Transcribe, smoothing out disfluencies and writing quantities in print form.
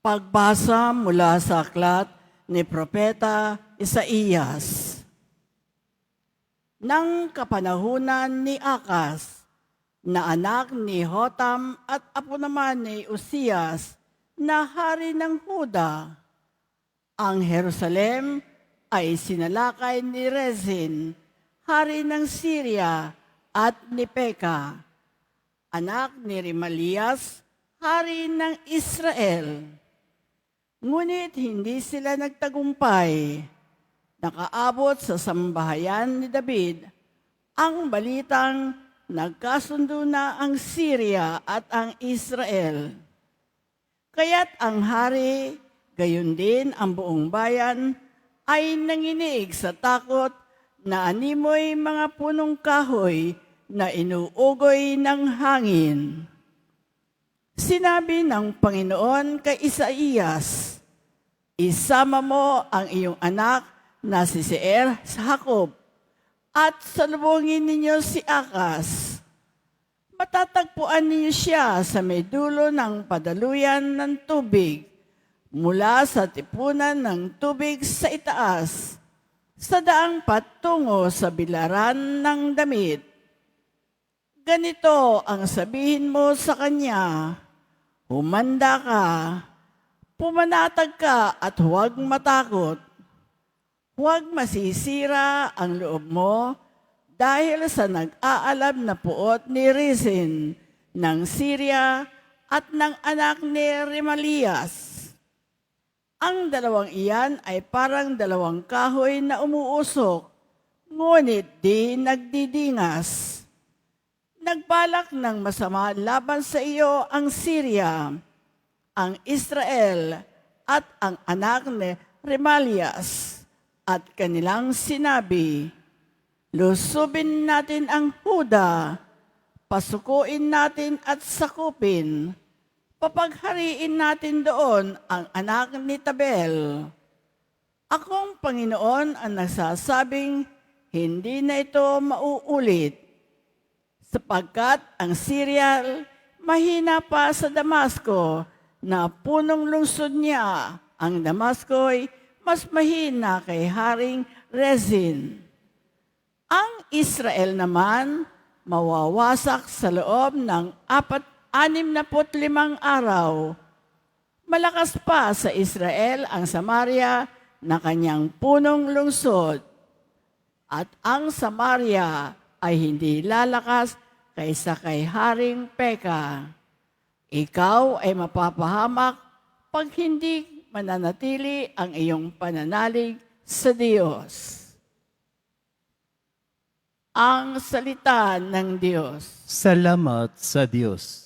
Pagbasa mula sa aklat ni Propeta Isaías. Nang kapanahunan ni Akas, na anak ni Hotam at apo naman ni Uzias, na hari ng Huda, ang Jerusalem ay sinalakay ni Rezin, hari ng Syria, at ni Peka, anak ni Remalias, hari ng Israel. Ngunit hindi sila nagtagumpay. Nakaabot sa sambahayan ni David ang balitang nagkasundo na ang Syria at ang Israel. Kaya't ang hari, gayon din ang buong bayan, ay nanginig sa takot na animoy mga punong kahoy na inuugoy ng hangin. Sinabi ng Panginoon kay Isaías, "Isama mo ang iyong anak na si Seir sa Jacob, at salubungin ninyo si Akas. Matatagpuan ninyo siya sa may dulo ng padaluyan ng tubig, mula sa tipunan ng tubig sa itaas, sa daang patungo sa bilaran ng damit. Ganito ang sabihin mo sa kanya, humanda ka, pumanatag ka at huwag matakot. Huwag masisira ang loob mo dahil sa nag-aalab na puot ni Rezin ng Syria at ng anak ni Remalias. Ang dalawang iyan ay parang dalawang kahoy na umuusok, ngunit di nagdidingas. Nagbalak ng masama laban sa iyo ang Syria, ang Israel, at ang anak ni Remalias, at kanilang sinabi, lusubin natin ang Huda, pasukuin natin at sakupin, papaghariin natin doon ang anak ni Tabel. Akong Panginoon ang nagsasabing, hindi na ito mauulit, sapagkat ang Syria mahina pa sa Damasco, na punong lungsod niya. Ang Damasco ay mas mahina kay Haring Rezin. Ang Israel naman mawawasak sa loob ng 65 araw. Malakas pa sa Israel ang Samaria na kanyang punong lungsod, at ang Samaria ay hindi lalakas kaysa kay Haring Peka. Ikaw ay mapapahamak pag hindi mananatili ang iyong pananalig sa Diyos. Ang salita ng Diyos. Salamat sa Diyos.